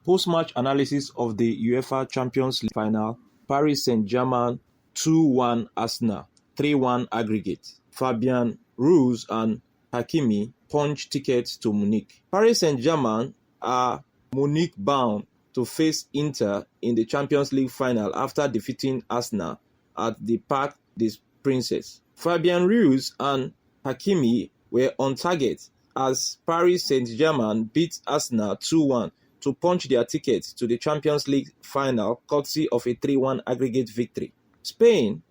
Post-match analysis of the UEFA Champions League final: Paris Saint-Germain 2-1 Arsenal, 3-1 aggregate. Fabian Ruiz and Hakimi punch tickets to Munich. Paris Saint-Germain are Munich-bound to face Inter in the Champions League final after defeating Arsenal at the Parc des Princes. Fabian Ruiz and Hakimi were on target as Paris Saint-Germain beat Arsenal 2-1 to punch their ticket to the Champions League final courtesy of a 3-1 aggregate victory. Spain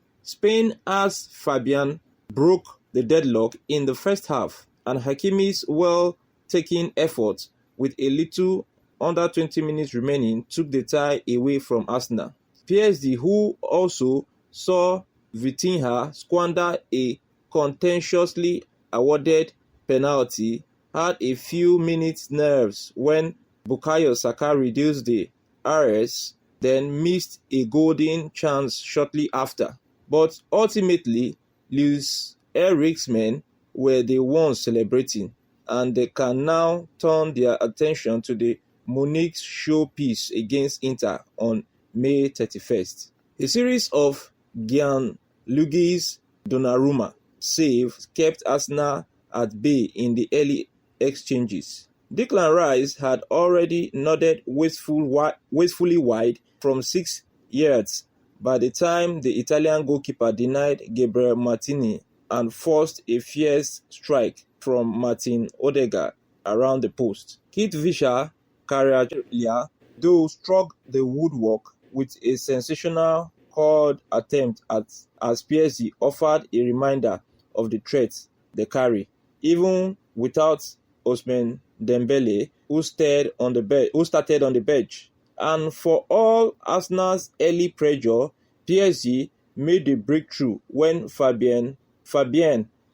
as Fabian broke the deadlock in the first half, and Hakimi's well-taken effort with a little under 20 minutes remaining took the tie away from Arsenal. PSG, who also saw Vitinha squander a contentiously awarded penalty, had a few minutes' nerves when Bukayo Saka reduced the RS, then missed a golden chance shortly after. But ultimately, Luis Enrique's men were the ones celebrating, and they can now turn their attention to the Munich's showpiece against Inter on May 31st. A series of Gianluigi's Donnarumma saves kept Arsenal at bay in the early exchanges. Declan Rice had already nodded wastefully wide from 6 yards by the time the Italian goalkeeper denied Gabriel Martini and forced a fierce strike from Martin Odegaard around the post. Khvicha Kvaratskhelia, though, struck the woodwork with a sensational curled attempt as PSG offered a reminder of the threat they carry, even without Ousmane Dembele, who started on the bench. And for all Arsenal's early pressure, PSG made the breakthrough when Fabien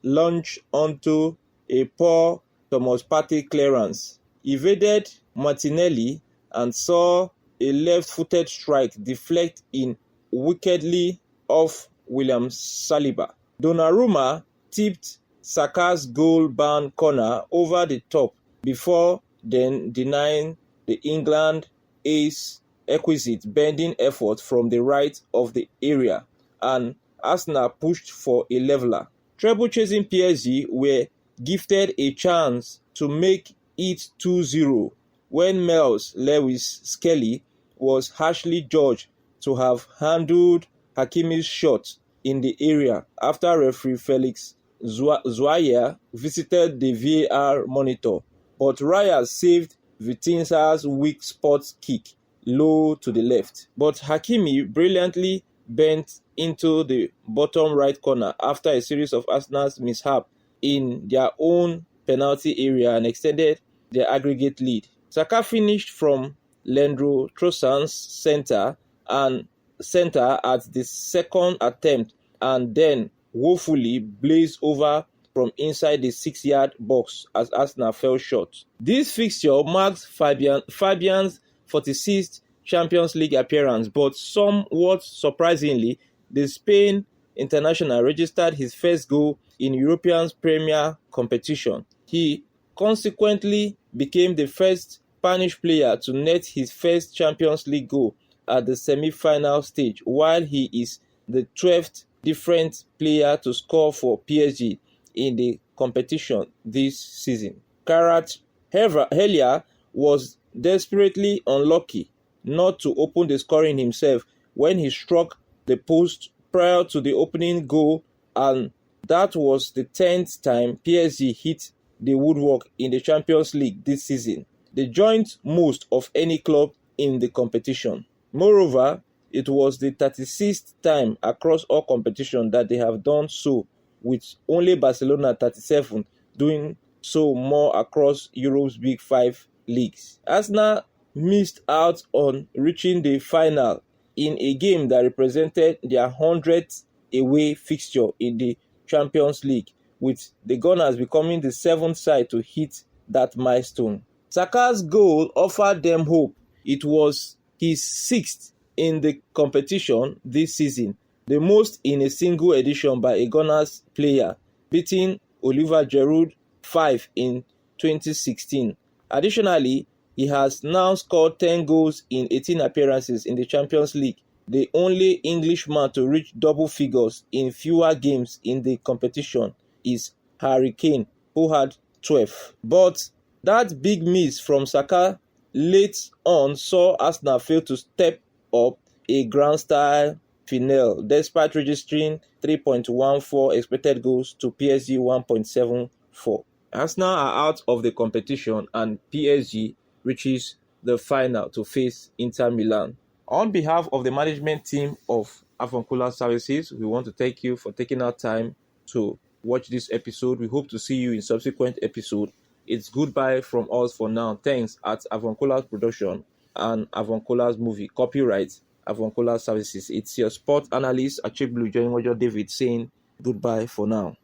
launched onto a poor Thomas Partey clearance, evaded Martinelli, and saw a left-footed strike deflect in wickedly off William Saliba. Donnarumma tipped Saka's goal-bound corner over the top before then denying the England ace exquisite bending effort from the right of the area, and Arsenal pushed for a leveller. Treble-chasing PSG were gifted a chance to make it 2-0 when Miles Lewis Skelly was harshly judged to have handled Hakimi's shot in the area after referee Felix Zouaya visited the VAR monitor, but Raya saved Vitinha's weak spot kick low to the left. But Hakimi brilliantly bent into the bottom right corner after a series of Arsenal's mishap in their own penalty area and extended their aggregate lead. Saka finished from Leandro Trossard's center at the second attempt and then woefully blazed over from inside the 6-yard box as Arsenal fell short. This fixture marks Fabian's 46th Champions League appearance, but somewhat surprisingly, the Spain international registered his first goal in European Premier competition. He consequently became the first Spanish player to net his first Champions League goal at the semi-final stage, while he is the 12th different player to score for PSG in the competition this season. Kvaratskhelia was desperately unlucky not to open the scoring himself when he struck the post prior to the opening goal, and that was the 10th time PSG hit the woodwork in the Champions League this season, the joint most of any club in the competition. Moreover, it was the 36th time across all competitions that they have done so, with only Barcelona 37 doing so more across Europe's Big Five leagues. Arsenal missed out on reaching the final in a game that represented their 100th away fixture in the Champions League, with the Gunners becoming the 7th side to hit that milestone. Saka's goal offered them hope. It was his 6th in the competition this season, the most in a single edition by a Gunners player, beating Oliver Giroud's 5 in 2016. Additionally, He has now scored 10 goals in 18 appearances in the Champions League, the only Englishman to reach double figures in fewer games in the competition is Harry Kane, who had 12. But that big miss from Saka late on saw Arsenal fail to step up a grand-style final despite registering 3.14 expected goals to PSG 1.74. Arsenal are out of the competition and PSG reaches the final to face Inter Milan. On behalf of the management team of Avuncular Services, we want to thank you for taking our time to watch this episode. We hope to see you in subsequent episode. It's goodbye from us for now. Thanks at Avuncular's production and Avuncular's movie. Copyright Avuncular Services. It's your sport analyst, Achiblu Joinwojo David, saying goodbye for now.